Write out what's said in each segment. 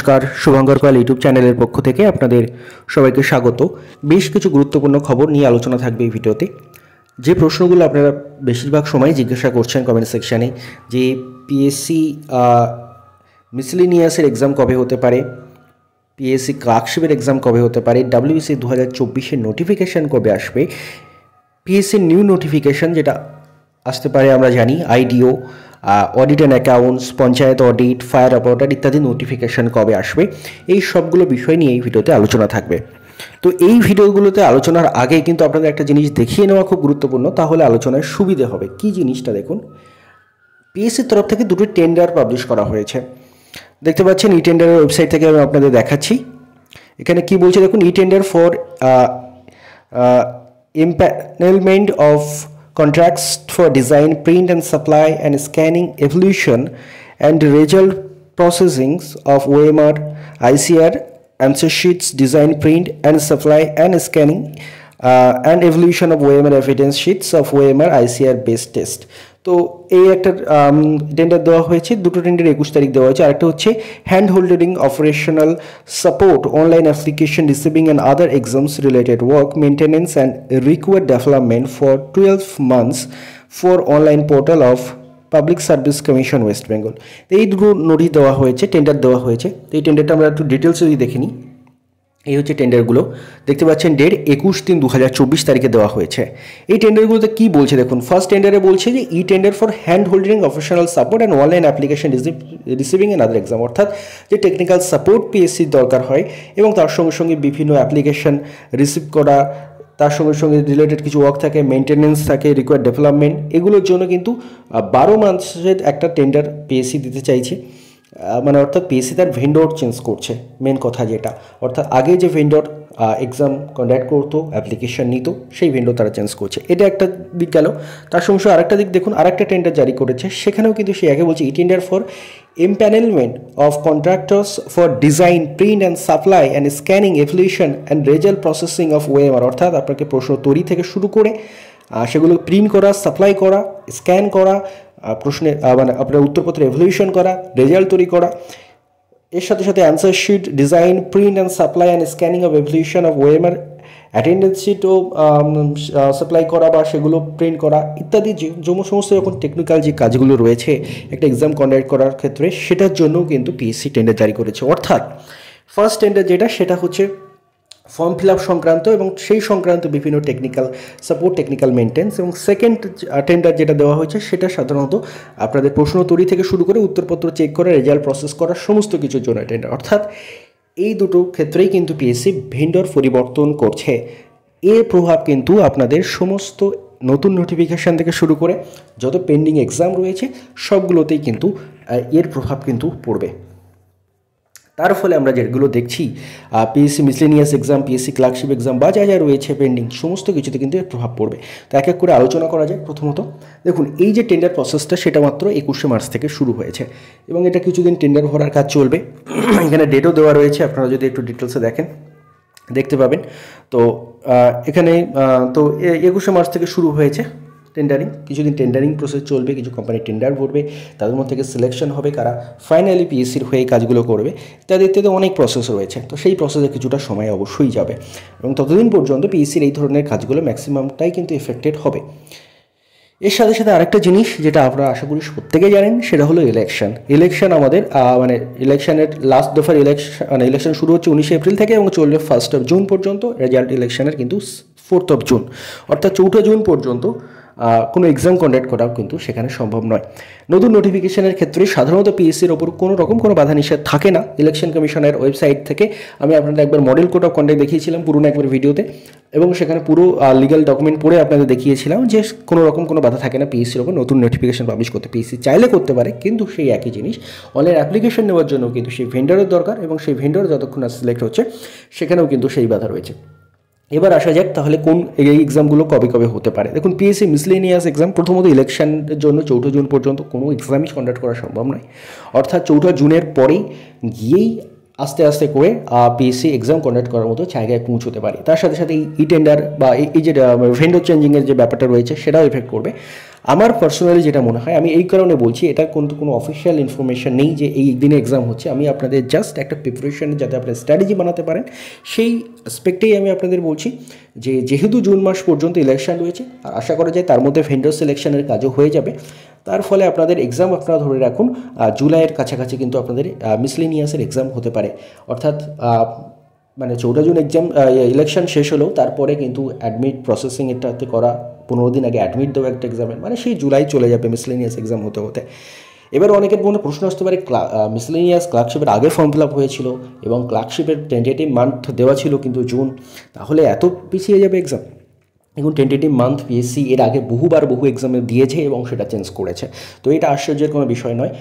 নমস্কার, শুভঙ্কর কয়াল ইউটিউব চ্যানেলের পক্ষ থেকে আপনাদের সবাইকে স্বাগত। বেশ কিছু গুরুত্বপূর্ণ খবর নিয়ে আলোচনা থাকবে এই ভিডিওতে। যে প্রশ্নগুলো আপনারা বেশিরভাগ সময় জিজ্ঞাসা করছেন কমেন্ট সেকশানে, যে পিএসসি মিসেলেনিয়াসের এক্সাম কবে হতে পারে, পিএসসি ক্লার্কশিপের এক্সাম কবে হতে পারে, ডাব্লিউবিসি 2024-এর নোটিফিকেশান কবে আসবে, পিএসসির নিউ নোটিফিকেশান যেটা আসতে পারে আমরা জানি, IDO, audit and accounts, panchayat audit, fire operator ইত্যাদি নোটিফিকেশান কবে আসবে, এই সবগুলো বিষয় নিয়ে এই ভিডিওতে আলোচনা থাকবে। তো এই ভিডিওগুলোতে আলোচনার আগে কিন্তু আপনাদের একটা জিনিস দেখিয়ে নেওয়া খুব গুরুত্বপূর্ণ, তাহলে আলোচনায় সুবিধে হবে। কি জিনিসটা দেখুন, পিএসসির তরফ থেকে দুটো টেন্ডার পাবলিশ করা হয়েছে, দেখতে পাচ্ছেন। ই টেন্ডারের ওয়েবসাইট থেকে আমি আপনাদের দেখাচ্ছি। এখানে কি বলছে দেখুন, e tender for empanelment of contracts for design, print and supply and scanning, evaluation and result processing of OMR, ICR, answer sheets, design, print and supply and scanning, and evaluation of OMR evidence sheets of OMR ICR based test. তো এই একটা tender দেওয়া হয়েছে, দুটো tender 21 তারিখ দেওয়া হয়েছে। আরেকটা হচ্ছে hand holding operational support, online application receiving and other exams related work, maintenance and required development for 12 months for online portal of public service commission West Bengal. তো এই দুটো নোটিশ দেওয়া হয়েছে, টেন্ডার দেওয়া হয়েছে। তো এই টেন্ডারটা আমরা একটু ডিটেলসে যদি দেখে নিই। এই হচ্ছে টেন্ডারগুলো, দেখতে পাচ্ছেন ডেট 21/3/2024 তারিখে দেওয়া হয়েছে। এই টেন্ডারগুলোতে কী বলছে দেখুন, ফার্স্ট টেন্ডারে বলছে যে e tender for hand holding operational support and online application receiving and other exam, অর্থাৎ যে টেকনিক্যাল সাপোর্ট পিএসসির দরকার হয় এবং তার সঙ্গে সঙ্গে বিভিন্ন অ্যাপ্লিকেশন রিসিভ করা, তার সঙ্গে সঙ্গে রিলেটেড কিছু ওয়ার্ক থাকে, মেনটেন্যান্স থাকে, রিকোয়ার্ড ডেভেলপমেন্ট, এগুলোর জন্য কিন্তু 12 মাসের একটা টেন্ডার পিএসসি দিতে চাইছে। মানে অর্থাৎ পিএসসি তার ভেন্ডর চেঞ্জ করছে, মেন কথা যেটা, অর্থাৎ আগে যে ভেন্ডর এক্সাম কন্ডাক্ট করতো, অ্যাপ্লিকেশন নিত, সেই ভেন্ডর তারা চেঞ্জ করছে। এটা একটা দিক গেল। তার সঙ্গে সঙ্গে আরেকটা দিক দেখুন, আরেকটা টেন্ডার জারি করেছে, সেখানেও কিন্তু সে আগে বলছে e tender for empanelment of contractors for design, print and supply and scanning, evaluation and result processing of OMR, অর্থাৎ আপনাকে প্রশ্ন তৈরি থেকে শুরু করে সেগুলো প্রিন্ট করা, সাপ্লাই করা, স্ক্যান করা, প্রশ্নের মানে আপনার উত্তরপত্র এভলিউশন করা, রেজাল্ট তৈরি করা, এর সাথে সাথে answer sheet, design, print and supply and scanning of evaluation of OMR, attendance শিটও সাপ্লাই করা বা সেগুলো প্রিন্ট করা ইত্যাদি, যে সমস্ত রকম টেকনিক্যাল যে কাজগুলো রয়েছে একটা এক্সাম কন্ডাক্ট করার ক্ষেত্রে, সেটার জন্যও কিন্তু পিএসসি টেন্ডার জারি করেছে। অর্থাৎ ফার্স্ট টেন্ডার যেটা, সেটা হচ্ছে ফর্ম ফিল আপ সংক্রান্ত এবং সেই সংক্রান্ত বিভিন্ন টেকনিক্যাল সাপোর্ট, টেকনিক্যাল মেনটেন্স, এবং সেকেন্ড টেন্ডার যেটা দেওয়া হয়েছে সেটা সাধারণত আপনাদের প্রশ্ন তৈরি থেকে শুরু করে উত্তরপত্র চেক করা, রেজাল্ট প্রসেস করা, সমস্ত কিছুর জন্য টেন্ডার। অর্থাৎ এই দুটো ক্ষেত্রেই কিন্তু পিএসসি ভেন্ডর পরিবর্তন করছে। এর প্রভাব কিন্তু আপনাদের সমস্ত নতুন নোটিফিকেশান থেকে শুরু করে যত পেন্ডিং এক্সাম রয়েছে সবগুলোতেই কিন্তু এর প্রভাব কিন্তু পড়বে। তার ফলে আমরা যেগুলো দেখছি, PSC miscellaneous exam, PSC clerkship exam বা যা যা রয়েছে পেন্ডিং, সমস্ত কিছুতে কিন্তু এর প্রভাব পড়বে। তো এক এক করে আলোচনা করা যায়। প্রথমত দেখুন, এই যে টেন্ডার প্রসেসটা সেটা মাত্র 21শে মার্চ থেকে শুরু হয়েছে এবং এটা কিছুদিন টেন্ডার ভরার কাজ চলবে। এখানে ডেটও দেওয়া রয়েছে, আপনারা যদি একটু ডিটেলসে দেখেন দেখতে পাবেন। তো এখানে তো 21শে মার্চ থেকে শুরু হয়েছে টেন্ডারিং। কিছুদিন টেন্ডারিং প্রসেস চলবে, কিছু কোম্পানি টেন্ডার ভরবে, তাদের মধ্যে থেকে সিলেকশন হবে কারা ফাইনালি পিএসসির হয়ে কাজগুলো করবে, ইত্যাদি ইত্যাদি অনেক প্রসেস রয়েছে। তো সেই প্রসেসে কিছুটা সময় অবশ্যই যাবে এবং ততদিন পর্যন্ত পিএসসির এই ধরনের কাজগুলো ম্যাক্সিমামটাই কিন্তু এফেক্টেড হবে। এর সাথে সাথে আরেকটা জিনিস যেটা আপনারা আশা করি প্রত্যেকে জানেন, সেটা হলো ইলেকশন আমাদের মানে ইলেকশনের লাস্ট দফার ইলেকশন শুরু হচ্ছে 19শে এপ্রিল থেকে এবং চলবে 1 জুন পর্যন্ত। রেজাল্ট ইলেকশনের কিন্তু 4 জুন, অর্থাৎ 4 জুন পর্যন্ত কোনো এক্সাম কন্ডাক্ট করাও কিন্তু সেখানে সম্ভব নয়। নতুন নোটিফিকেশনের ক্ষেত্রে সাধারণত পিএসসির ওপর কোনো রকম কোনো বাধা নিষেধ থাকে না। ইলেকশন কমিশনের ওয়েবসাইট থেকে আমি আপনাদের একবার মডেল কোড অফ কন্ডাক্ট দেখিয়েছিলাম পুরনো একবার ভিডিওতে, এবং সেখানে পুরো লিগ্যাল ডকুমেন্ট পড়ে আপনাদের দেখিয়েছিলাম যে কোনো রকম কোনো বাধা থাকে না পিএসসির ওপর নতুন নোটিফিকেশন পাবলিশ করতে। পিএসসি চাইলে করতে পারে, কিন্তু সেই একই জিনিস অনলাইন অ্যাপ্লিকেশন নেওয়ার জন্য কিন্তু সেই ভেন্ডরের দরকার এবং সেই ভেন্ডর যতক্ষণ না সিলেক্ট হচ্ছে সেখানেও কিন্তু সেই বাধা রয়েছে। এবার আসা যাক তাহলে কোন এই এক্সামগুলো কবে কবে হতে পারে। দেখুন, পিএসসি মিসেলেনিয়াস এক্সাম প্রথমত ইলেকশনের জন্য 4 জুন পর্যন্ত কোনো এক্সামই কন্ডাক্ট করা সম্ভব নয়, অর্থাৎ 4 জুনের পরেই গিয়েই আস্তে আস্তে করে পিএসসি এক্সাম কন্ডাক্ট করার মতো জায়গায় পৌঁছতে পারি। তার সাথে সাথে ই টেন্ডার বা এই যে ভেন্ডর চেঞ্জিংয়ের যে ব্যাপারটা রয়েছে সেটাও এফেক্ট করবে। আমার পার্সোনালি যেটা মনে হয়, আমি এই কারণে বলছি, এটা কোনো অফিসিয়াল ইনফরমেশন নেই যে এই দিনে এক্সাম হচ্ছে। আমি আপনাদের জাস্ট একটা প্রিপারেশন যাতে আপনার স্ট্র্যাটেজি বানাতে পারেন সেই অ্যাসপেক্টেই আমি আপনাদের বলছি যে যেহেতু জুন মাস পর্যন্ত ইলেকশন রয়েছে আর আশা করা যায় তার মধ্যে ভেন্ডর সিলেকশনের কাজও হয়ে যাবে, তার ফলে আপনাদের এক্সাম আপনারা ধরে রাখুন জুলাইয়ের কাছাকাছি কিন্তু আপনাদের মিসলেনিয়াসের এক্সাম হতে পারে। অর্থাৎ মানে 14 জুন এক্সাম ইলেকশন শেষ হলেও তারপরে কিন্তু অ্যাডমিট প্রসেসিং এটাতে করা 15 দিন আগে অ্যাডমিট দেওয়া একটা এক্সামের, মানে সেই জুলাই চলে যাবে মিসলেনিয়াস এক্সাম হতে হতে। এবার অনেকের মনে প্রশ্ন আসতে পারে, মিসলেনিয়াস ক্লার্কশিপের আগে ফর্ম ফিল আপ হয়েছিল এবং ক্লার্কশিপের টেন্টেটিভ মান্থ দেওয়া ছিল কিন্তু জুন, তাহলে এত পিছিয়ে যাবে এক্সাম? এখন টেন্টেটিভ মান্থ পিএসসি এর আগে বহু এক্সামে দিয়েছে এবং সেটা চেঞ্জ করেছে, তো এটা আশ্চর্যের কোনো বিষয় নয়।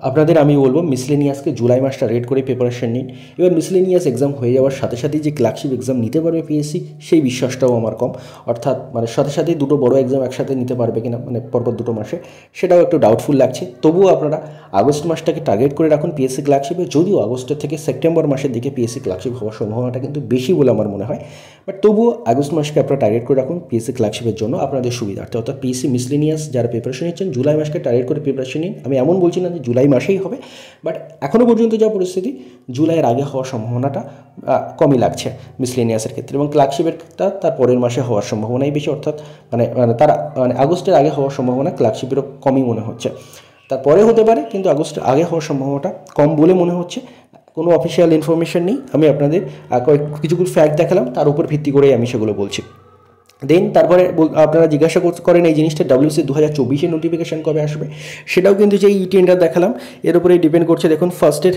আপনাদের আমি বলবো মিসলেনিয়াসকে জুলাই মাসটা রেড করে প্রিপারেশন নিন। এবার মিসলেনিয়াস এক্সাম হয়ে যাওয়ার সাথে সাথেই যে ক্লার্কশিপ এক্সাম নিতে পারবে পিএসসি সেই বিশ্বাসটাও আমার কম। অর্থাৎ মানে সাথে সাথেই দুটো বড় এক্সাম একসাথে নিতে পারবে কিনা, মানে পরপর 2 মাসে, সেটাও একটু ডাউটফুল লাগছে। তবুও আপনারা আগস্ট মাসটাকে টার্গেট করে রাখুন পিএসসি ক্লার্কশিপে, যদিও আগস্টের থেকে সেপ্টেম্বর মাসের দিকে পিএসসি ক্লার্কশিপ হওয়ার সম্ভাবনাটা কিন্তু বেশি বলে আমার মনে হয়। বাট তবুও আগস্ট মাসকে আপনারা টার্গেট করে রাখুন পিএসসি ক্লার্কশিপের জন্য আপনাদের সুবিধার্থে। অর্থাৎ পিএসসি মিসলেনিয়াস যারা প্রিপারেশন নিচ্ছেন জুলাই মাসকে টার্গেট করে প্রিপারেশন নিন। আমি এমন বলছি না যে জুলাই মাসেই হবে, বাট এখনও পর্যন্ত যা পরিস্থিতি জুলাইয়ের আগে হওয়ার সম্ভাবনাটা কমই লাগছে মিসলেনিয়াসের ক্ষেত্রে, এবং ক্লার্কশিপেরটা তার পরের মাসে হওয়ার সম্ভাবনাই বেশি। অর্থাৎ তার আগস্টের আগে হওয়ার সম্ভাবনা ক্লার্কশিপেরও কমই মনে হচ্ছে। তারপরে হতে পারে, কিন্তু আগস্টের আগে হওয়ার সম্ভাবনাটা কম বলে মনে হচ্ছে। কোনো অফিসিয়াল ইনফরমেশন নেই, আমি আপনাদের কিছুগুলো ফ্যাক্ট দেখালাম, তার উপর ভিত্তি করেই আমি সেগুলো বলছি। দেন তারপরে আপনারা জিজ্ঞাসা করেন এই জিনিসটা WBCS 2024 নোটিফিকেশান কবে আসবে, সেটাও কিন্তু যে ই টেন্ডার দেখালাম এর উপরেই ডিপেন্ড করছে। দেখুন ফার্স্টের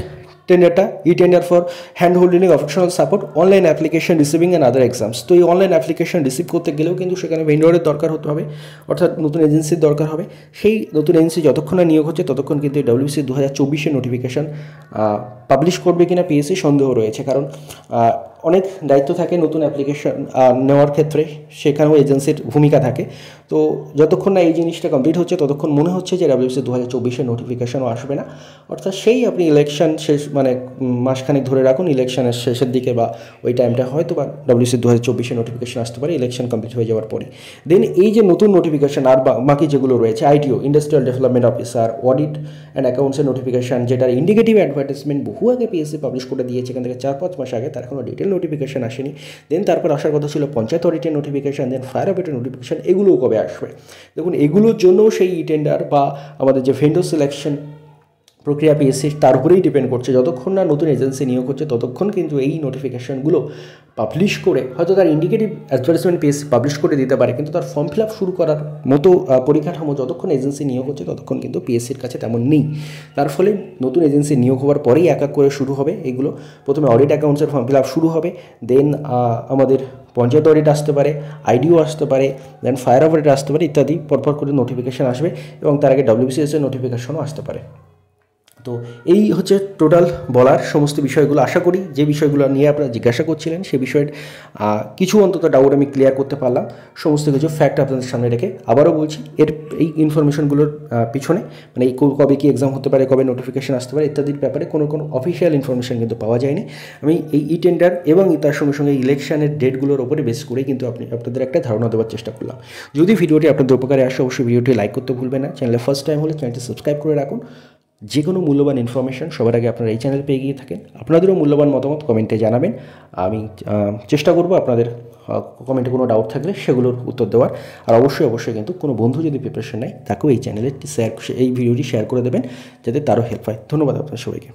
টেন্ডারটা e tender for hand holding operational support online application receiving and other exams. তো এই অনলাইন অ্যাপ্লিকেশন রিসিভ করতে গেলেও কিন্তু সেখানে ভেন্ডরের দরকার হতে হবে, অর্থাৎ নতুন এজেন্সির দরকার হবে। সেই নতুন এজেন্সি যতক্ষণ না নিয়োগ হচ্ছে ততক্ষণ কিন্তু WBCS 2024 নোটিফিকেশান পাবলিশ করবে কিনা পিএসসি সন্দেহ রয়েছে, কারণ অনেক দায়িত্ব থাকে নতুন অ্যাপ্লিকেশন নেওয়ার ক্ষেত্রে, সেখানেও এজেন্সির ভূমিকা থাকে। তো যতক্ষণ না এই জিনিসটা কমপ্লিট হচ্ছে ততক্ষণ মনে হচ্ছে যে WBCS 2024 নোটিফিকেশানও আসবে না। অর্থাৎ সেই আপনি ইলেকশন শেষ মানে মাসখানেক ধরে রাখুন, ইলেকশনের শেষের দিকে বা ওই টাইমটা হয়তো বা WBCS 2024 নোটিফিকেশান আসতে পারে ইলেকশন কমপ্লিট হয়ে যাওয়ার পরে। দেন এই যে নতুন নোটিফিকেশান আর বাকি যেগুলো রয়েছে IDO industrial development officer, audit and অ্যাকাউন্টসের নোটিফিকেশান, যেটার ইন্ডিকেটিভ অ্যাডভার্টাইজমেন্ট বহু আগে পিএসসি পাবলিশ করে দিয়েছে, এখান থেকে 4-5 মাস আগে, তার এখনও ডিটেল নোটিফিকেশান আসেনি। দেন তারপর আসার কথা ছিল পঞ্চায়েত অডিটের নোটিফিকেশান, দেন ফায়ার অডিটের নোটিফিকেশান, এগুলোও কবে আসবে? দেখুন এগুলোর জন্য সেই ই টেন্ডার বা আমাদের যে ভেন্ডর সিলেকশন প্রক্রিয়া পিএসসি তার উপরেই ডিপেন্ড করছে। যতক্ষণ না নতুন এজেন্সি নিয়োগ হচ্ছে ততক্ষণ কিন্তু এই নোটিফিকেশানগুলো পাবলিশ করে, হয়তো তার ইন্ডিকেটিভ অ্যাডভার্টাইজমেন্ট পিএসসি পাবলিশ করে দিতে পারে, কিন্তু তার ফর্ম ফিল আপ শুরু করার মতো পরিকাঠামো যতক্ষণ এজেন্সি নিয়োগ হচ্ছে ততক্ষণ কিন্তু পিএসসির কাছে তেমন নেই। তার ফলে নতুন এজেন্সি নিয়োগ হওয়ার পরেই এক এক করে শুরু হবে এগুলো। প্রথমে অডিট অ্যাকাউন্টসের ফর্ম ফিল আপ শুরু হবে, দেন আমাদের পঞ্চায়েত অডিট আসতে পারে, IDO আসতে পারে, দেন ফায়ার অডিট আসতে পারে, ইত্যাদি পরপর করে নোটিফিকেশান আসবে, এবং তার আগে WBCS এর নোটিফিকেশনও আসতে পারে। তো এই হচ্ছে টোটাল বলার সমস্ত বিষয়গুলো। আশা করি যে বিষয়গুলো নিয়ে আপনারা জিজ্ঞাসা করছিলেন সে বিষয়ের কিছু অন্তত ডাউট আমি ক্লিয়ার করতে পারলাম, সমস্ত কিছু ফ্যাক্ট আপনাদের সামনে রেখে। আবারও বলছি এই ইনফরমেশনগুলোর পিছনে মানে এই কবে কি এক্সাম হতে পারে, কবে নোটিফিকেশান আসতে পারে ইত্যাদির ব্যাপারে কোনো অফিসিয়াল ইনফরমেশান কিন্তু পাওয়া যায়নি। আমি এই ই টেন্ডার এবং তার সঙ্গে সঙ্গে ইলেকশনের ডেটগুলোর ওপরে বেস করেই কিন্তু আপনাদের একটা ধারণা দেওয়ার চেষ্টা করলাম। যদি ভিডিওটি আপনাদের উপকারে আসে অবশ্যই ভিডিওটি লাইক করতে ভুলবেন না। চ্যানেলে ফার্স্ট টাইম হলে চ্যানেলটি সাবস্ক্রাইব করে রাখুন। যে কোনো মূল্যবান ইনফরমেশান সবার আগে আপনারা এই চ্যানেল পেয়ে গিয়ে থাকেন। আপনাদেরও মূল্যবান মতামত কমেন্টে জানাবেন, আমি চেষ্টা করব আপনাদের কমেন্টে কোনো ডাউট থাকলে সেগুলোর উত্তর দেওয়ার। আর অবশ্যই কিন্তু কোনো বন্ধু যদি প্রিপারেশন নেয় তাকেও এই চ্যানেলে এই ভিডিওটি শেয়ার করে দেবেন যাতে তারও হেল্প হয়। ধন্যবাদ আপনার সবাইকে।